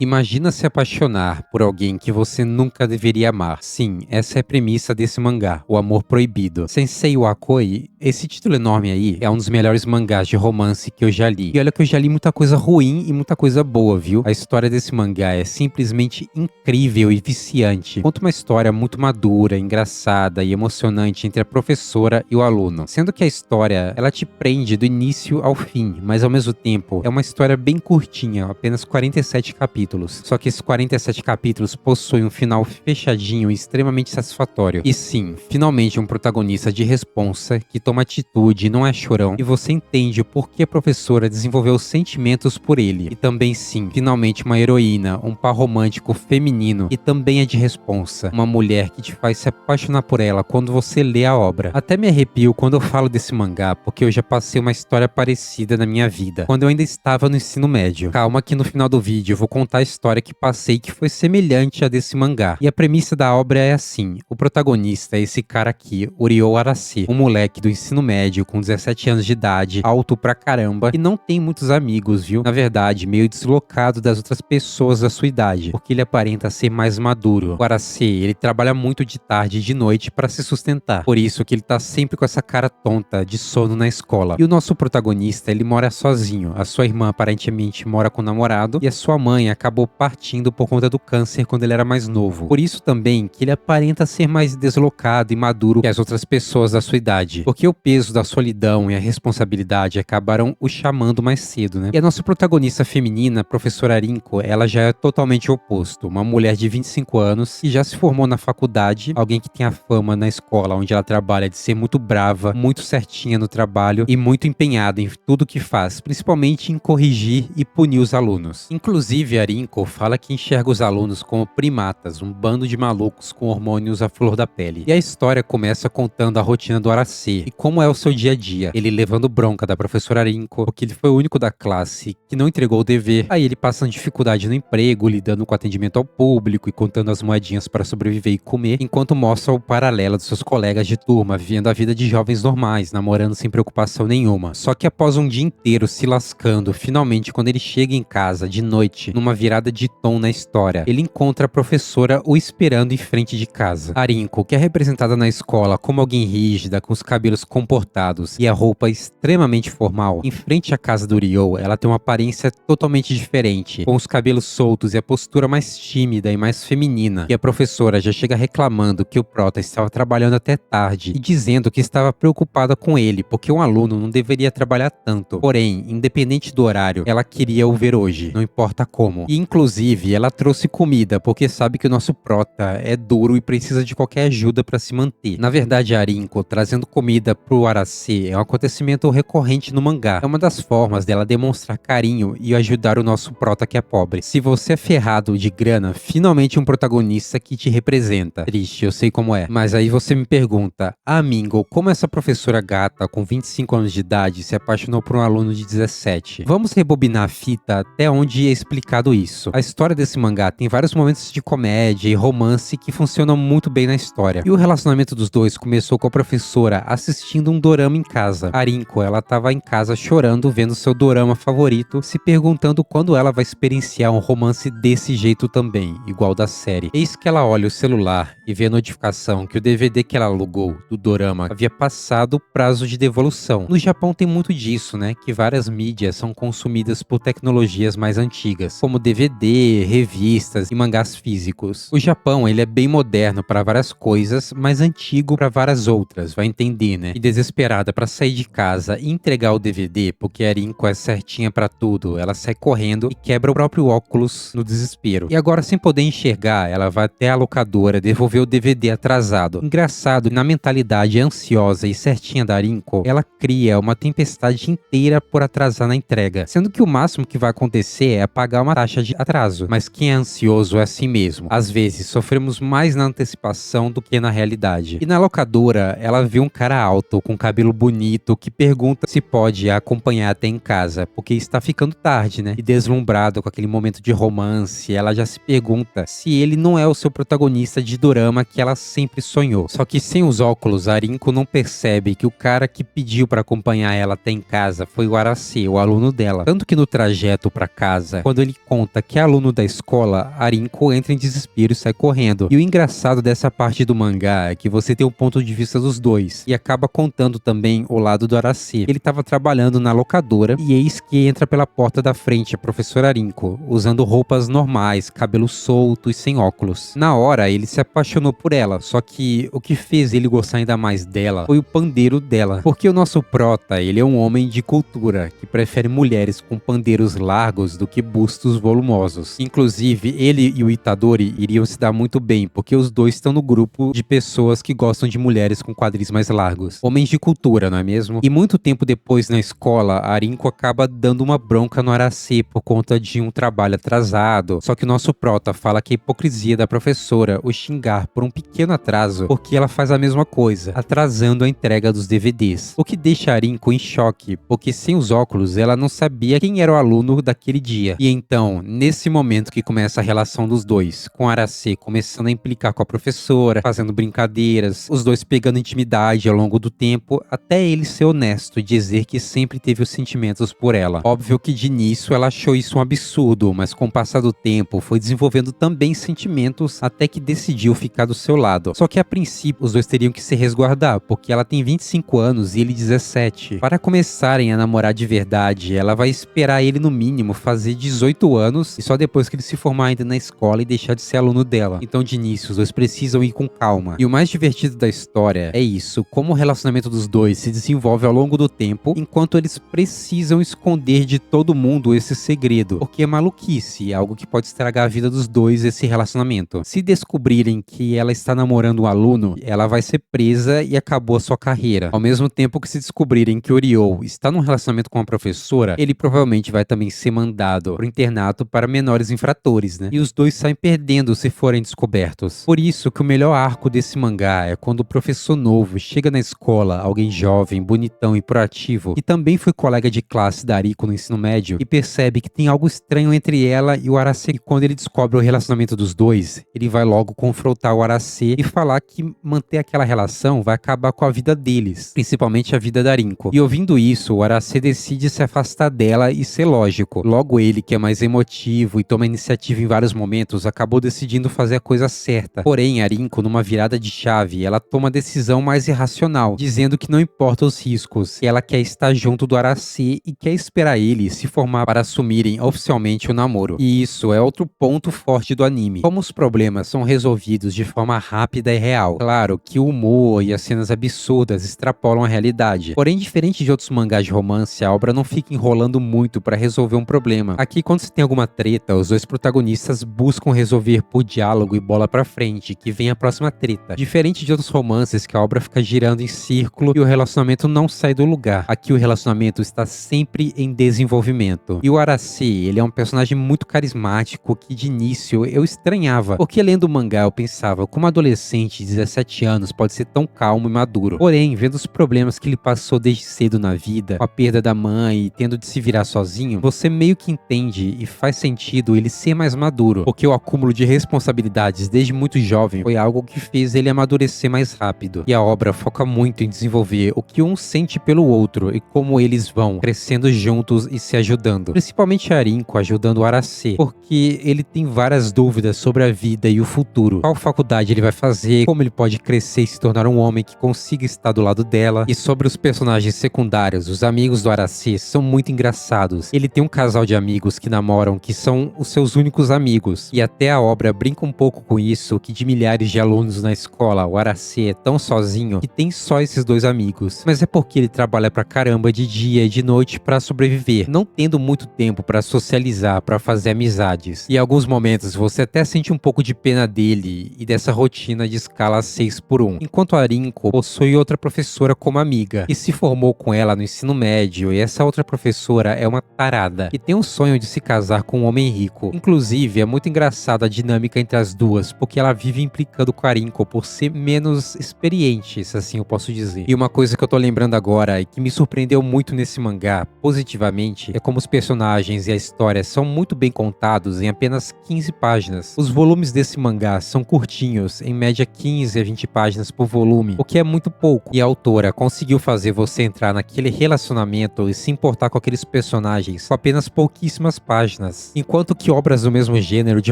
Imagina se apaixonar por alguém que você nunca deveria amar. Sim, essa é a premissa desse mangá, O Amor Proibido. Sensei Wakoi, esse título enorme aí, é um dos melhores mangás de romance que eu já li. E olha que eu já li muita coisa ruim e muita coisa boa, viu? A história desse mangá é simplesmente incrível e viciante. Conta uma história muito madura, engraçada e emocionante entre a professora e o aluno. Sendo que a história, ela te prende do início ao fim, mas ao mesmo tempo é uma história bem curtinha, apenas 47 capítulos. Só que esses 47 capítulos possuem um final fechadinho e extremamente satisfatório. E sim, finalmente um protagonista de responsa, que toma atitude e não é chorão, e você entende o porquê a professora desenvolveu sentimentos por ele. E também sim, finalmente uma heroína, um par romântico feminino, e também é de responsa, uma mulher que te faz se apaixonar por ela quando você lê a obra. Até me arrepio quando eu falo desse mangá, porque eu já passei uma história parecida na minha vida, quando eu ainda estava no ensino médio. Calma que no final do vídeo eu vou contar a história que passei que foi semelhante à desse mangá. E a premissa da obra é assim: o protagonista é esse cara aqui, Ryo Arase, um moleque do ensino médio com 17 anos de idade, alto pra caramba e não tem muitos amigos, viu? Na verdade, meio deslocado das outras pessoas da sua idade, porque ele aparenta ser mais maduro. O Arase, ele trabalha muito de tarde e de noite pra se sustentar. Por isso que ele tá sempre com essa cara tonta de sono na escola. E o nosso protagonista, ele mora sozinho. A sua irmã aparentemente mora com o namorado e a sua mãe acabou partindo por conta do câncer quando ele era mais novo. Por isso também que ele aparenta ser mais deslocado e maduro que as outras pessoas da sua idade, porque o peso da solidão e a responsabilidade acabaram o chamando mais cedo, né? E a nossa protagonista feminina, a professora Rinko, ela já é totalmente o oposto, uma mulher de 25 anos que já se formou na faculdade, alguém que tem a fama na escola onde ela trabalha de ser muito brava, muito certinha no trabalho e muito empenhada em tudo que faz, principalmente em corrigir e punir os alunos. Inclusive, a Rinko fala que enxerga os alunos como primatas, um bando de malucos com hormônios à flor da pele. E a história começa contando a rotina do Arase e como é o seu dia a dia. Ele levando bronca da professora Rinko, porque ele foi o único da classe que não entregou o dever. Aí ele passando dificuldade no emprego, lidando com atendimento ao público e contando as moedinhas para sobreviver e comer, enquanto mostra o paralelo dos seus colegas de turma, vivendo a vida de jovens normais, namorando sem preocupação nenhuma. Só que após um dia inteiro se lascando, finalmente quando ele chega em casa de noite, numa virada de tom na história, ele encontra a professora o esperando em frente de casa. A Rinko, que é representada na escola como alguém rígida, com os cabelos comportados e a roupa extremamente formal, em frente à casa do Ryo, ela tem uma aparência totalmente diferente, com os cabelos soltos e a postura mais tímida e mais feminina. E a professora já chega reclamando que o prota estava trabalhando até tarde e dizendo que estava preocupada com ele, porque um aluno não deveria trabalhar tanto. Porém, independente do horário, ela queria o ver hoje, não importa como. E inclusive, ela trouxe comida, porque sabe que o nosso prota é duro e precisa de qualquer ajuda para se manter. Na verdade, a Rinko trazendo comida pro Arase é um acontecimento recorrente no mangá. É uma das formas dela demonstrar carinho e ajudar o nosso prota que é pobre. Se você é ferrado de grana, finalmente um protagonista que te representa. Triste, eu sei como é. Mas aí você me pergunta: Mingo, como essa professora gata com 25 anos de idade se apaixonou por um aluno de 17? Vamos rebobinar a fita até onde é explicado isso. A história desse mangá tem vários momentos de comédia e romance que funcionam muito bem na história. E o relacionamento dos dois começou com a professora assistindo um dorama em casa. A Rinko, ela tava em casa chorando vendo seu dorama favorito, se perguntando quando ela vai experienciar um romance desse jeito também, igual da série. Eis que ela olha o celular e vê a notificação que o DVD que ela alugou do dorama havia passado o prazo de devolução. No Japão tem muito disso, né? Que várias mídias são consumidas por tecnologias mais antigas, como DVD, revistas e mangás físicos. O Japão, ele é bem moderno para várias coisas, mas antigo para várias outras, vai entender, né? E desesperada para sair de casa e entregar o DVD, porque a Rinko é certinha para tudo, ela sai correndo e quebra o próprio óculos no desespero. E agora, sem poder enxergar, ela vai até a locadora devolver o DVD atrasado. Engraçado, na mentalidade ansiosa e certinha da Rinko, ela cria uma tempestade inteira por atrasar na entrega, sendo que o máximo que vai acontecer é pagar uma taxa de atraso. Mas quem é ansioso é assim mesmo. Às vezes, sofremos mais na antecipação do que na realidade. E na locadora, ela vê um cara alto alto, com cabelo bonito, que pergunta se pode acompanhar até em casa, porque está ficando tarde, né? E deslumbrado com aquele momento de romance, ela já se pergunta se ele não é o seu protagonista de dorama que ela sempre sonhou. Só que sem os óculos, a Rinko não percebe que o cara que pediu para acompanhar ela até em casa foi o Arase, o aluno dela. Tanto que no trajeto para casa, quando ele conta que é aluno da escola, a Rinko entra em desespero e sai correndo. E o engraçado dessa parte do mangá é que você tem o ponto de vista dos dois e acaba contando também o lado do Arase. Ele estava trabalhando na locadora e eis que entra pela porta da frente a professora Rinko, usando roupas normais, cabelo solto e sem óculos. Na hora, ele se apaixonou por ela, só que o que fez ele gostar ainda mais dela foi o pandeiro dela. Porque o nosso prota, ele é um homem de cultura, que prefere mulheres com pandeiros largos do que bustos volumosos. Inclusive, ele e o Itadori iriam se dar muito bem, porque os dois estão no grupo de pessoas que gostam de mulheres com quadris mais largos. Homens de cultura, não é mesmo? E muito tempo depois na escola, a Rinko acaba dando uma bronca no Arase por conta de um trabalho atrasado. Só que o nosso prota fala que a hipocrisia da professora o xingar por um pequeno atraso, porque ela faz a mesma coisa, atrasando a entrega dos DVDs. O que deixa a Rinko em choque, porque sem os óculos ela não sabia quem era o aluno daquele dia. E então, nesse momento que começa a relação dos dois, com a Arase começando a implicar com a professora, fazendo brincadeiras, os dois pegando intimidade ao longo do tempo, até ele ser honesto e dizer que sempre teve os sentimentos por ela. Óbvio que de início ela achou isso um absurdo, mas com o passar do tempo foi desenvolvendo também sentimentos até que decidiu ficar do seu lado. Só que a princípio os dois teriam que se resguardar, porque ela tem 25 anos e ele 17. Para começarem a namorar de verdade, ela vai esperar ele no mínimo fazer 18 anos e só depois que ele se formar ainda na escola e deixar de ser aluno dela. Então de início os dois precisam ir com calma. E o mais divertido da história é isso, como o relacionamento dos dois se desenvolve ao longo do tempo, enquanto eles precisam esconder de todo mundo esse segredo, porque é maluquice, algo que pode estragar a vida dos dois esse relacionamento. Se descobrirem que ela está namorando um aluno, ela vai ser presa e acabou a sua carreira. Ao mesmo tempo que se descobrirem que Oriol está num relacionamento com a professora, ele provavelmente vai também ser mandado pro internato para menores infratores, né? E os dois saem perdendo se forem descobertos. Por isso que o melhor arco desse mangá é quando o professor novo chega na escola, alguém jovem, bonitão e proativo, que também foi colega de classe da Rinko no ensino médio, e percebe que tem algo estranho entre ela e o Arase. E quando ele descobre o relacionamento dos dois, ele vai logo confrontar o Arase e falar que manter aquela relação vai acabar com a vida deles, principalmente a vida da Rinko. E ouvindo isso, o Arase decide se afastar dela e ser lógico. Logo ele, que é mais emotivo e toma iniciativa em vários momentos, acabou decidindo fazer a coisa certa. Porém, a Rinko, numa virada de chave, ela toma a decisão mais irracional, dizendo que não importa os riscos, que ela quer estar junto do Arase e quer esperar ele se formar para assumirem oficialmente o namoro. E isso é outro ponto forte do anime. Como os problemas são resolvidos de forma rápida e real. Claro que o humor e as cenas absurdas extrapolam a realidade. Porém, diferente de outros mangás de romance, a obra não fica enrolando muito para resolver um problema. Aqui, quando se tem alguma treta, os dois protagonistas buscam resolver por diálogo e bola pra frente, que vem a próxima treta. Diferente de outros romances que a obra fica girando em círculo e o relacionamento não sai do lugar. Aqui o relacionamento está sempre em desenvolvimento. E o Arase, ele é um personagem muito carismático que de início eu estranhava, porque lendo o mangá eu pensava, como adolescente de 17 anos pode ser tão calmo e maduro. Porém, vendo os problemas que ele passou desde cedo na vida, com a perda da mãe e tendo de se virar sozinho, você meio que entende e faz sentido ele ser mais maduro, porque o acúmulo de responsabilidades desde muito jovem foi algo que fez ele amadurecer mais rápido. E a obra foca muito em desenvolver o que um sente pelo outro e como eles vão crescendo juntos e se ajudando. Principalmente a Rinko ajudando o Arase, porque ele tem várias dúvidas sobre a vida e o futuro. Qual faculdade ele vai fazer, como ele pode crescer e se tornar um homem que consiga estar do lado dela. E sobre os personagens secundários, os amigos do Arase são muito engraçados. Ele tem um casal de amigos que namoram, que são os seus únicos amigos. E até a obra brinca um pouco com isso, que de milhares de alunos na escola, o Arase é tão sozinho que tem só esses dois amigos. Mas é porque ele trabalha pra caramba de dia e de noite pra sobreviver, não tendo muito tempo pra socializar, pra fazer amizades. E em alguns momentos você até sente um pouco de pena dele e dessa rotina de escala 6x1. Enquanto a Rinko possui outra professora como amiga, que se formou com ela no ensino médio, e essa outra professora é uma tarada, que tem um sonho de se casar com um homem rico. Inclusive, é muito engraçada a dinâmica entre as duas, porque ela vive implicando com a Rinko por ser menos experiente, se assim eu posso posso dizer. E uma coisa que eu tô lembrando agora e que me surpreendeu muito nesse mangá, positivamente, é como os personagens e a história são muito bem contados em apenas 15 páginas. Os volumes desse mangá são curtinhos, em média 15 a 20 páginas por volume, o que é muito pouco. E a autora conseguiu fazer você entrar naquele relacionamento e se importar com aqueles personagens com apenas pouquíssimas páginas. Enquanto que obras do mesmo gênero de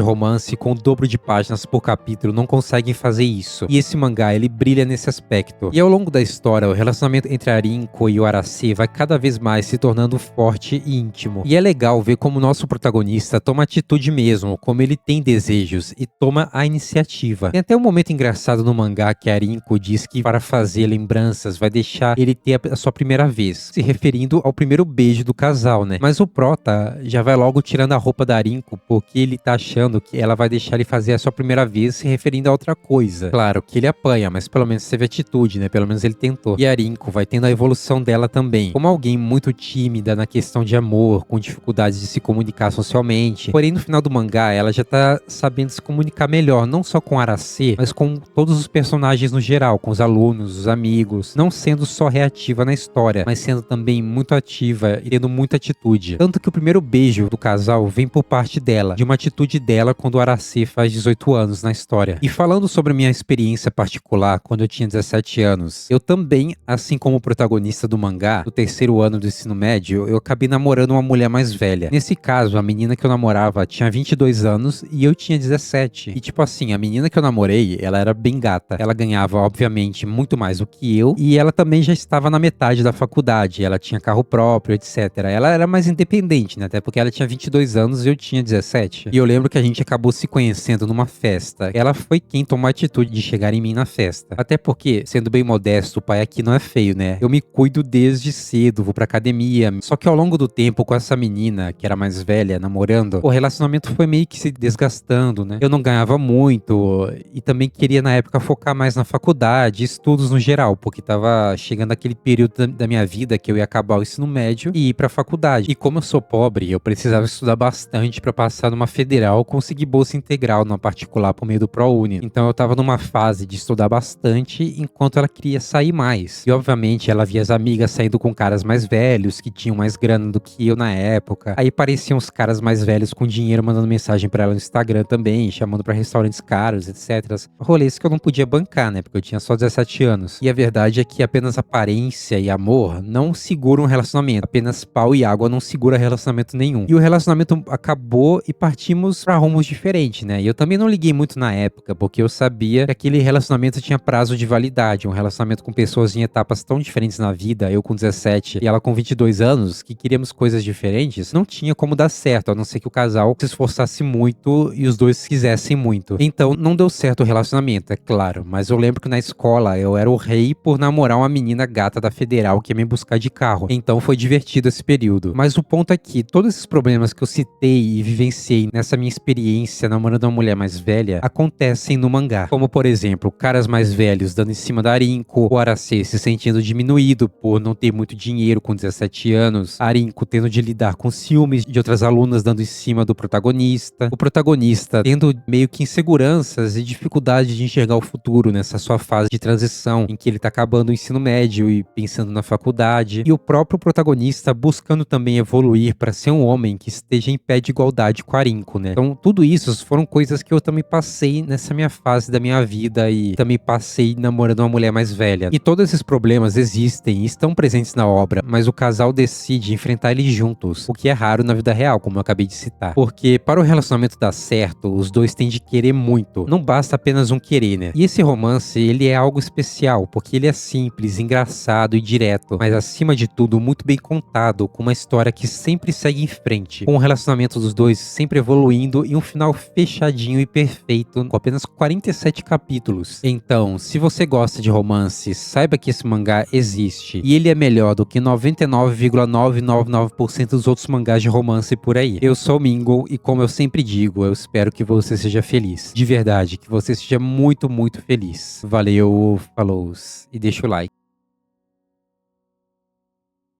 romance com o dobro de páginas por capítulo não conseguem fazer isso. E esse mangá, ele brilha nesse aspecto. E ao longo da história, o relacionamento entre a Rinko e o Arase vai cada vez mais se tornando forte e íntimo. E é legal ver como o nosso protagonista toma atitude mesmo, como ele tem desejos e toma a iniciativa. Tem até um momento engraçado no mangá que a Rinko diz que para fazer lembranças vai deixar ele ter a sua primeira vez, se referindo ao primeiro beijo do casal, né? Mas o prota já vai logo tirando a roupa da Rinko porque ele tá achando que ela vai deixar ele fazer a sua primeira vez se referindo a outra coisa. Claro que ele apanha, mas pelo menos teve atitude, né? Pelo menos ele tentou. E a Rinko vai tendo a evolução dela também. Como alguém muito tímida na questão de amor, com dificuldades de se comunicar socialmente. Porém, no final do mangá, ela já tá sabendo se comunicar melhor, não só com Arase, mas com todos os personagens no geral, com os alunos, os amigos, não sendo só reativa na história, mas sendo também muito ativa e tendo muita atitude. Tanto que o primeiro beijo do casal vem por parte dela, de uma atitude dela quando o Arase faz 18 anos na história. E falando sobre a minha experiência particular, quando eu tinha 17 anos, eu também, assim como o protagonista do mangá, no terceiro ano do ensino médio, eu acabei namorando uma mulher mais velha. Nesse caso, a menina que eu namorava tinha 22 anos e eu tinha 17. E tipo assim, a menina que eu namorei, ela era bem gata. Ela ganhava, obviamente, muito mais do que eu e ela também já estava na metade da faculdade. Ela tinha carro próprio, etc. Ela era mais independente, né? Até porque ela tinha 22 anos e eu tinha 17. E eu lembro que a gente acabou se conhecendo numa festa. Ela foi quem tomou a atitude de chegar em mim na festa. Até porque, sendo bem modesto, o pai aqui não é feio, né? Eu me cuido desde cedo, vou pra academia. Só que ao longo do tempo, com essa menina, que era mais velha, namorando, o relacionamento foi meio que se desgastando, né? Eu não ganhava muito e também queria, na época, focar mais na faculdade, estudos no geral, porque tava chegando aquele período da minha vida que eu ia acabar o ensino médio e ir pra faculdade. E como eu sou pobre, eu precisava estudar bastante pra passar numa federal, conseguir bolsa integral numa particular por meio do ProUni. Então eu tava numa fase de estudar bastante enquanto ela queria sair mais. E obviamente ela via as amigas saindo com caras mais velhos, que tinham mais grana do que eu na época. Aí pareciam os caras mais velhos com dinheiro mandando mensagem pra ela no Instagram também, chamando pra restaurantes caros, etc. Rolês que eu não podia bancar, né? Porque eu tinha só 17 anos. E a verdade é que apenas aparência e amor não seguram um relacionamento. Apenas pau e água não segura relacionamento nenhum. E o relacionamento acabou e partimos pra rumos diferentes, né? E eu também não liguei muito na época, porque eu sabia que aquele relacionamento tinha prazo de validade. Um relacionamento com pessoas em etapas tão diferentes na vida, eu com 17 e ela com 22 anos, que queríamos coisas diferentes, não tinha como dar certo, a não ser que o casal se esforçasse muito e os dois quisessem muito. Então, não deu certo o relacionamento, é claro, mas eu lembro que na escola eu era o rei por namorar uma menina gata da federal que ia me buscar de carro. Então foi divertido esse período. Mas o ponto é que todos esses problemas que eu citei e vivenciei nessa minha experiência namorando uma mulher mais velha acontecem no mangá. Como, por exemplo, caras mais velhos dando em cima da Rinko, o Arase se sentindo diminuído por não ter muito dinheiro com 17 anos, a Rinko tendo de lidar com ciúmes de outras alunas dando em cima do protagonista, o protagonista tendo meio que inseguranças e dificuldade de enxergar o futuro nessa sua fase de transição em que ele tá acabando o ensino médio e pensando na faculdade, e o próprio protagonista buscando também evoluir para ser um homem que esteja em pé de igualdade com a Rinko, né? Então tudo isso foram coisas que eu também passei nessa minha fase da minha vida e também passei namorando uma mulher mais velha. E todos esses problemas existem e estão presentes na obra, mas o casal decide enfrentar eles juntos, o que é raro na vida real, como eu acabei de citar. Porque para o relacionamento dar certo, os dois têm de querer muito. Não basta apenas um querer, né? E esse romance, ele é algo especial, porque ele é simples, engraçado e direto, mas acima de tudo, muito bem contado, com uma história que sempre segue em frente, com o relacionamento dos dois sempre evoluindo e um final fechadinho e perfeito, com apenas 47 capítulos. Então, se você gosta de romance, saiba que esse mangá existe, e ele é melhor do que 99,999% dos outros mangás de romance por aí. Eu sou o Mingo, e como eu sempre digo, eu espero que você seja feliz. De verdade, que você seja muito, muito feliz. Valeu, falou, e deixa o like.